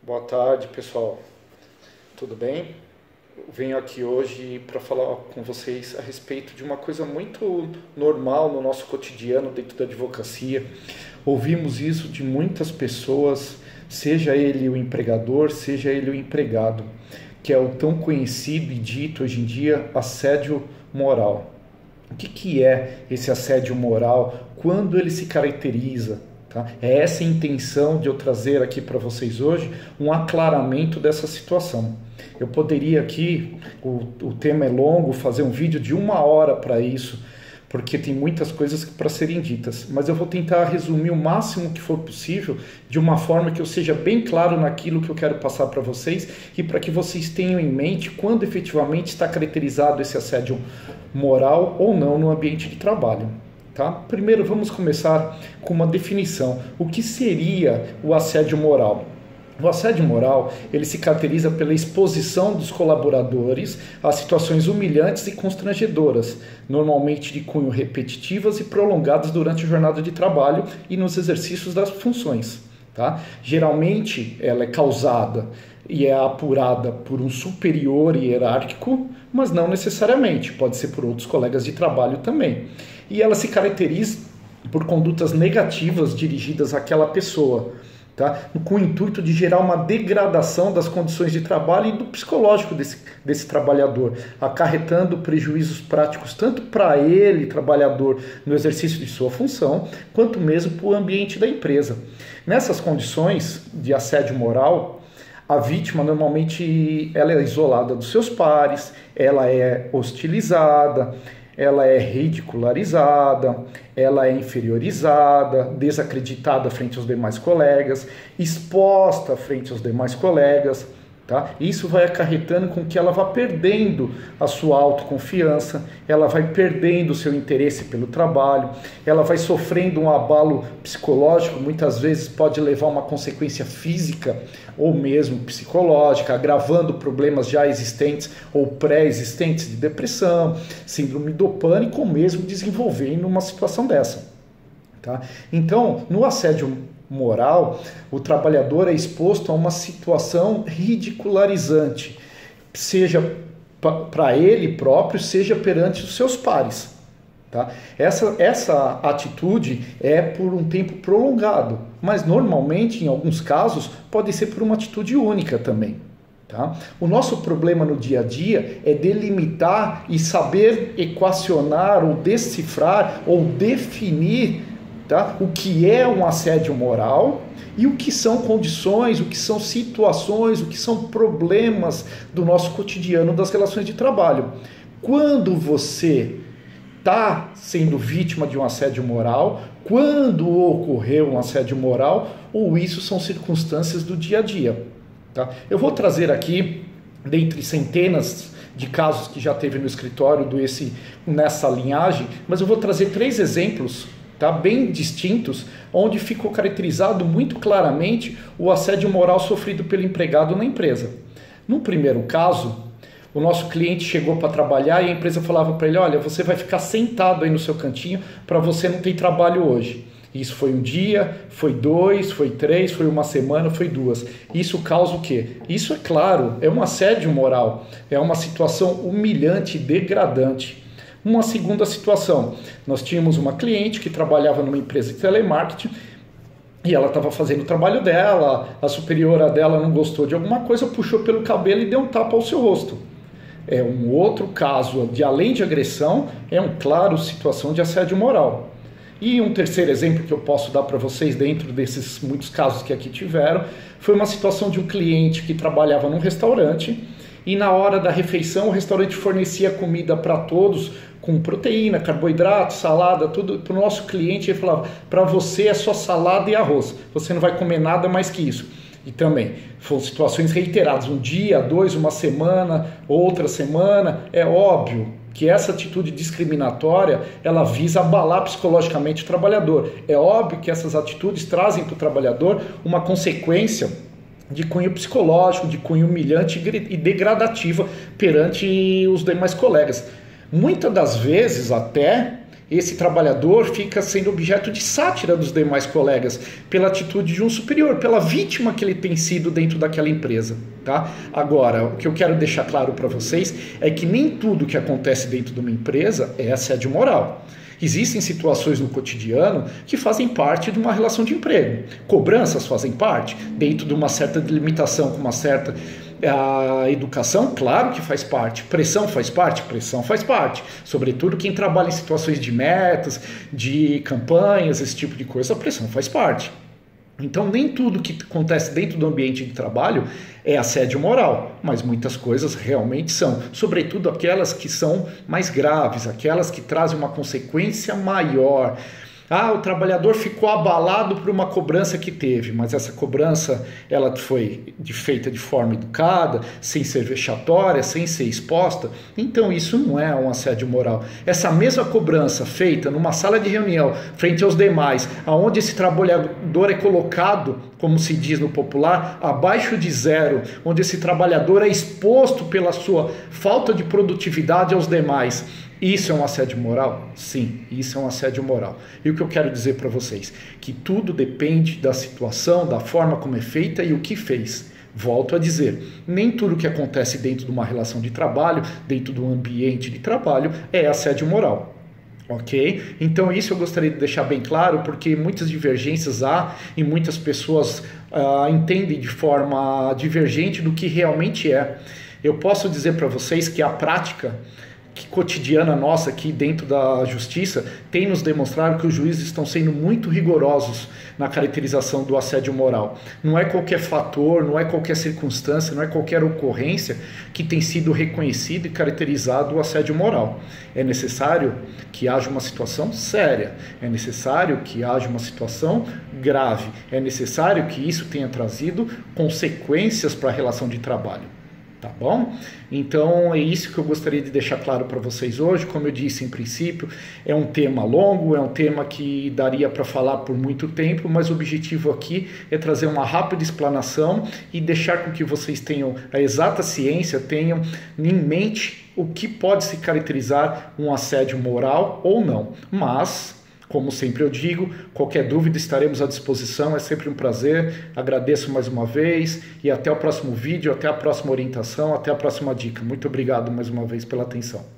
Boa tarde, pessoal. Tudo bem? Eu venho aqui hoje para falar com vocês a respeito de uma coisa muito normal no nosso cotidiano dentro da advocacia. Ouvimos isso de muitas pessoas, seja ele o empregador, seja ele o empregado, que é o tão conhecido e dito hoje em dia assédio moral. O que é esse assédio moral? Quando ele se caracteriza? Tá? É essa a intenção de eu trazer aqui para vocês hoje um aclaramento dessa situação. Eu poderia aqui, o tema é longo, fazer um vídeo de 1 hora para isso, porque tem muitas coisas para serem ditas, mas eu vou tentar resumir o máximo que for possível de uma forma que eu seja bem claro naquilo que eu quero passar para vocês e para que vocês tenham em mente quando efetivamente está caracterizado esse assédio moral ou não no ambiente de trabalho. Tá? Primeiro vamos começar com uma definição. O que seria o assédio moral? O assédio moral, ele se caracteriza pela exposição dos colaboradores a situações humilhantes e constrangedoras, normalmente de cunho repetitivas e prolongadas durante a jornada de trabalho e nos exercícios das funções. Tá? Geralmente ela é causada e é apurada por um superior hierárquico, mas não necessariamente, pode ser por outros colegas de trabalho também. E ela se caracteriza por condutas negativas dirigidas àquela pessoa, tá? Com o intuito de gerar uma degradação das condições de trabalho e do psicológico desse trabalhador, acarretando prejuízos práticos tanto para ele, trabalhador, no exercício de sua função, quanto mesmo para o ambiente da empresa. Nessas condições de assédio moral, a vítima normalmente ela é isolada dos seus pares, ela é hostilizada, ela é ridicularizada, ela é inferiorizada, desacreditada frente aos demais colegas, exposta frente aos demais colegas. Tá? Isso vai acarretando com que ela vá perdendo a sua autoconfiança, ela vai perdendo o seu interesse pelo trabalho, ela vai sofrendo um abalo psicológico, muitas vezes pode levar a uma consequência física ou mesmo psicológica, agravando problemas já existentes ou pré-existentes de depressão, síndrome do pânico ou mesmo desenvolvendo uma situação dessa. Tá? Então, no assédio moral, o trabalhador é exposto a uma situação ridicularizante, seja para ele próprio, seja perante os seus pares. Tá? Essa atitude é por um tempo prolongado, mas normalmente, em alguns casos, pode ser por uma atitude única também. Tá? O nosso problema no dia a dia é delimitar e saber equacionar ou decifrar ou definir, tá? O que é um assédio moral e o que são condições, o que são situações, o que são problemas do nosso cotidiano das relações de trabalho. Quando você está sendo vítima de um assédio moral, quando ocorreu um assédio moral, ou isso são circunstâncias do dia a dia. Tá? Eu vou trazer aqui, dentre centenas de casos que já teve no escritório nessa linhagem, mas eu vou trazer 3 exemplos, tá, bem distintos, onde ficou caracterizado muito claramente o assédio moral sofrido pelo empregado na empresa. No primeiro caso, o nosso cliente chegou para trabalhar e a empresa falava para ele: olha, você vai ficar sentado aí no seu cantinho para você não ter trabalho hoje. Isso foi 1 dia, foi 2, foi 3, foi 1 semana, foi 2. Isso causa o quê? Isso, é claro, é um assédio moral, é uma situação humilhante e degradante. Uma segunda situação, nós tínhamos uma cliente que trabalhava numa empresa de telemarketing e ela estava fazendo o trabalho dela, a superiora dela não gostou de alguma coisa, puxou pelo cabelo e deu um tapa ao seu rosto. É um outro caso, além de agressão, é um claro situação de assédio moral. E um terceiro exemplo que eu posso dar para vocês dentro desses muitos casos que aqui tiveram, foi uma situação de um cliente que trabalhava num restaurante e na hora da refeição o restaurante fornecia comida para todos com proteína, carboidrato, salada, tudo para o nosso cliente. Ele falava: para você é só salada e arroz, você não vai comer nada mais que isso. E também foram situações reiteradas, 1 dia, 2, 1 semana, outra semana. É óbvio que essa atitude discriminatória, ela visa abalar psicologicamente o trabalhador. É óbvio que essas atitudes trazem para o trabalhador uma consequência de cunho psicológico, de cunho humilhante e degradativa perante os demais colegas. Muitas das vezes até Esse trabalhador fica sendo objeto de sátira dos demais colegas pela atitude de um superior, pela vítima que ele tem sido dentro daquela empresa. Tá? Agora, o que eu quero deixar claro para vocês é que nem tudo que acontece dentro de uma empresa é assédio moral. Existem situações no cotidiano que fazem parte de uma relação de emprego. Cobranças fazem parte, dentro de uma certa delimitação, com uma certa educação, claro que faz parte. Pressão faz parte? Pressão faz parte. Sobretudo quem trabalha em situações de metas, de campanhas, esse tipo de coisa, a pressão faz parte. Então, nem tudo que acontece dentro do ambiente de trabalho é assédio moral, mas muitas coisas realmente são, sobretudo aquelas que são mais graves, aquelas que trazem uma consequência maior. O trabalhador ficou abalado por uma cobrança que teve, mas essa cobrança ela foi feita de forma educada, sem ser vexatória, sem ser exposta. Então isso não é um assédio moral. Essa mesma cobrança feita numa sala de reunião, frente aos demais, aonde esse trabalhador é colocado, como se diz no popular, abaixo de zero, onde esse trabalhador é exposto pela sua falta de produtividade aos demais. Isso é um assédio moral? Sim, isso é um assédio moral. E o que eu quero dizer para vocês? Que tudo depende da situação, da forma como é feita e o que fez. Volto a dizer, nem tudo que acontece dentro de uma relação de trabalho, dentro do ambiente de trabalho, é assédio moral. Ok? Então isso eu gostaria de deixar bem claro, porque muitas divergências há e muitas pessoas entendem de forma divergente do que realmente é. Eu posso dizer para vocês que a prática cotidiana nossa aqui dentro da justiça tem nos demonstrado que os juízes estão sendo muito rigorosos na caracterização do assédio moral. Não é qualquer fator, não é qualquer circunstância, não é qualquer ocorrência que tem sido reconhecido e caracterizado o assédio moral. É necessário que haja uma situação séria, é necessário que haja uma situação grave, é necessário que isso tenha trazido consequências para a relação de trabalho. Tá bom? Então é isso que eu gostaria de deixar claro para vocês hoje. Como eu disse em princípio, é um tema longo, é um tema que daria para falar por muito tempo, mas o objetivo aqui é trazer uma rápida explanação e deixar com que vocês tenham a exata ciência, tenham em mente o que pode se caracterizar um assédio moral ou não. Mas, como sempre eu digo, qualquer dúvida estaremos à disposição, é sempre um prazer, agradeço mais uma vez e até o próximo vídeo, até a próxima orientação, até a próxima dica. Muito obrigado mais uma vez pela atenção.